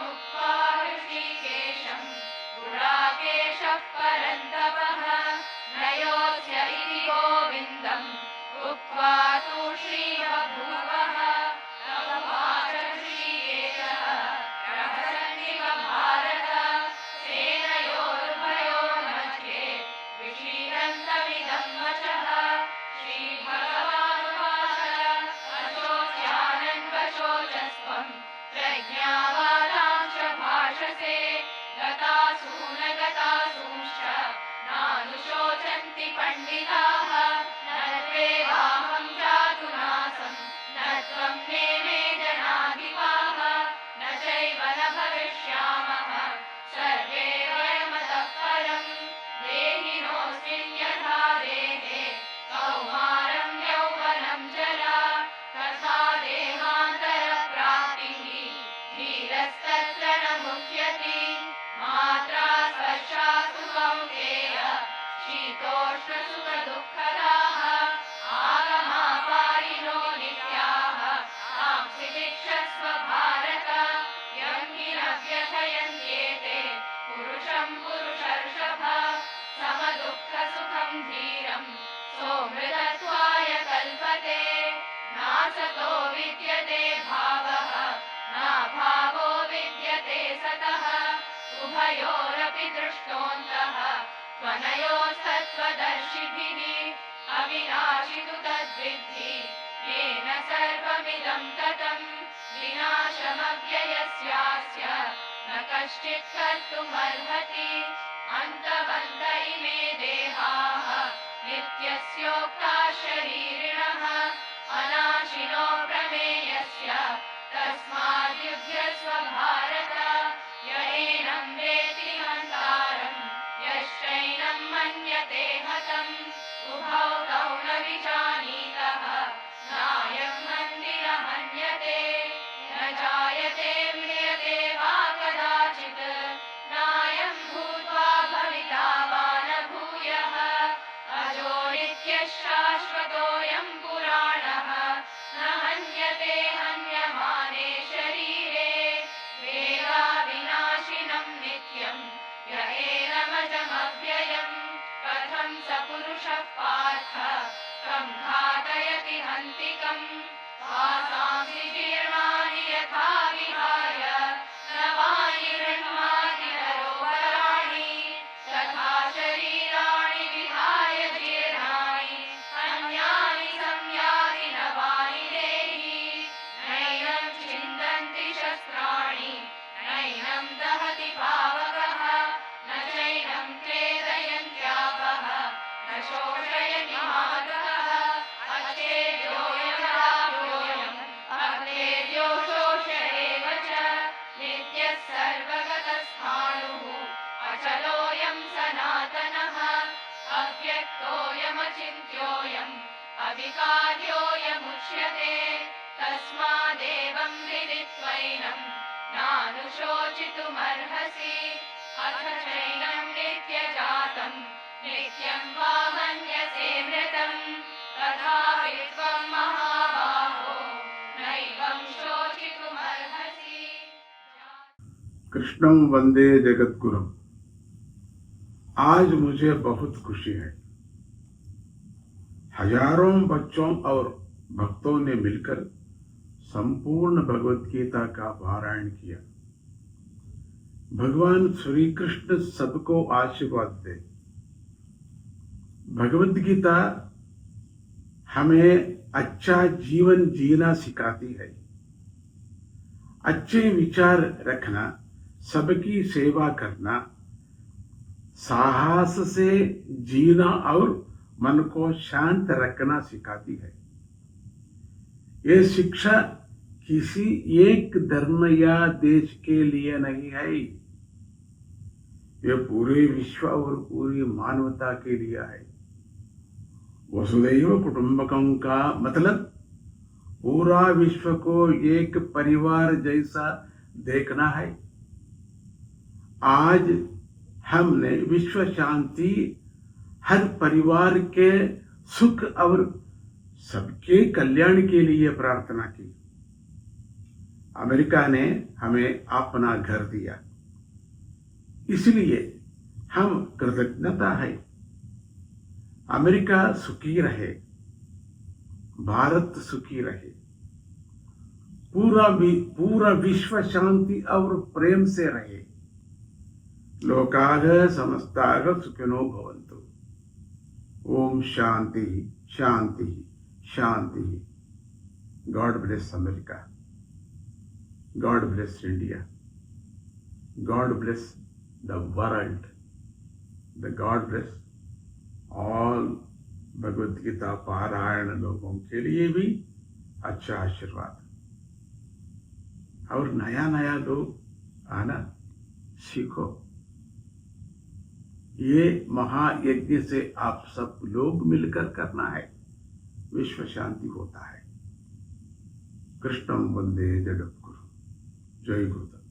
मुक्त्वा ऋषिकेशं गुडाकेशः परन्तपः नयोत्स्य इति गोविन्दम् उक्त्वा तूष्णीमभूवः तमुवाच ऋषिकेशः रहसन्निव भारत सेनयोरुभयोर्मध्ये विषीदन्तमिदं वचः श्रीभगवानुवाच अशोच्यानन्वशोचस्त्वं प्रज्ञावादांश्च भाषसे गतासूनगतासूंश्च नानुशोचन्ति पण्डिताः न त्वेवाहं जातुनासं न त्वं नेमे जनाधिपाः न चैव न भविष्यामः सर्वे वयमतः परम् देहिनोऽस्मिन् यथा देहे कौमारं यौवनं जरा तथा देहान्तरप्राप्तिः धीरस्तत्र न मुह्यति मात्रा स्पर्शास्तु कौन्तेय शीतोष्णसुखदुःखदाः आगमापायिनो नित्याः तांसि तिक्षस्व भारत यं हि न व्यथयन्त्येते पुरुषं पुरुषर्षभ समदुःखसुखं धीरं सोऽमृतत्वाय कल्पते नासतो विद्यते भावः नाभावो विद्यते सतः उभयोरपि दृष्टोऽन्तः त्वनयोस्तत्त्वदर्शिभिः अविनाशि तु तद्विद्धि येन सर्वमिदं ततम् विनाशमव्ययस्यास्य न कश्चित् कर्तुमर्हति अन्तवन्त इमे देहाः नित्यस्योक्ता शरीरिणः अनाशिनो प्रमेयस्य तस्माद्युध्यस्व भारत य एनं वेत्ति हन्तारं यश्चैनं मन्यते हतम् उभौ तौ न विजानीतः नायं हन्ति न हन्यते न जायते म्रियते वा कदाचित् नायं भूत्वा भविता वा न भूयः अजो नित्यः शाश्वतोऽयं पुराणः न हन्यते हन्यमाने शरीरे वेदाविनाशिनं नित्यं य एनमजमव्ययम् कथं स पुरुषः पार्थ कं घातयति हन्तिकम् वासांसि जीर्णानि यथा विहाय नवानि गृह्णाति नरोपराणि तथा शरीराणि विहाय जीर्णानि अन्यानि संयाति नवानि देहि नैनं छिन्दन्ति शस्त्राणि नैनं दहति पावकः न चैनं क्लेदयन्त्यापः न शोषयति मारुतः अच्छेद्योऽयमदाभ्योऽयम् अक्लेद्यो शोष एव च नित्यः सर्वगतस्थाणुः अचलोऽयं सनातनः अव्यक्तोऽयमचिन्त्योऽयम् अविकार्योऽयमुच्यते तस्मादेवं विदित्वैनं नानुशोचितुमर्हसि अथ चैनं नित्यजातं नित्यं वा मन्यसे मृतं तथापि त्वं महाबाहो नैवं शोचितुमर्हसि। कृष्णं वंदे जगद्गुरुम। आज मुझे बहुत खुशी है। हजारों बच्चों और भक्तों ने मिलकर संपूर्ण भगवत गीता का पारायण किया। भगवान श्री कृष्ण सबको आशीर्वाद दे। भगवत गीता हमें अच्छा जीवन जीना सिखाती है। अच्छे विचार रखना, सबकी सेवा करना, साहस से जीना और मन को शांत रखना सिखाती है। ये शिक्षा किसी एक धर्म या देश के लिए नहीं है, ये पूरे विश्व और पूरी मानवता के लिए है। वसुदैव कुटुंबकम का मतलब पूरा विश्व को एक परिवार जैसा देखना है। आज हमने विश्व शांति, हर परिवार के सुख और सबके कल्याण के लिए प्रार्थना की। अमेरिका ने हमें अपना घर दिया, इसलिए हम कृतज्ञता है। अमेरिका सुखी रहे, भारत सुखी रहे, पूरा विश्व शांति और प्रेम से रहे। लोकाः समस्ताः सुखिनो भवन्तु। ओम शांति शांति शांति। God bless America, God bless India, God bless the world, the God bless all Bhagavad Gita पारायण लोगों के लिए भी अच्छा आशीर्वाद। और नया नया लोग आना सीखो। ये महायज्ञ से आप सब लोग मिलकर करना है, विश्व शांति होता है। कृष्णं वंदे जगद्गुरु। जय गुरुदेव।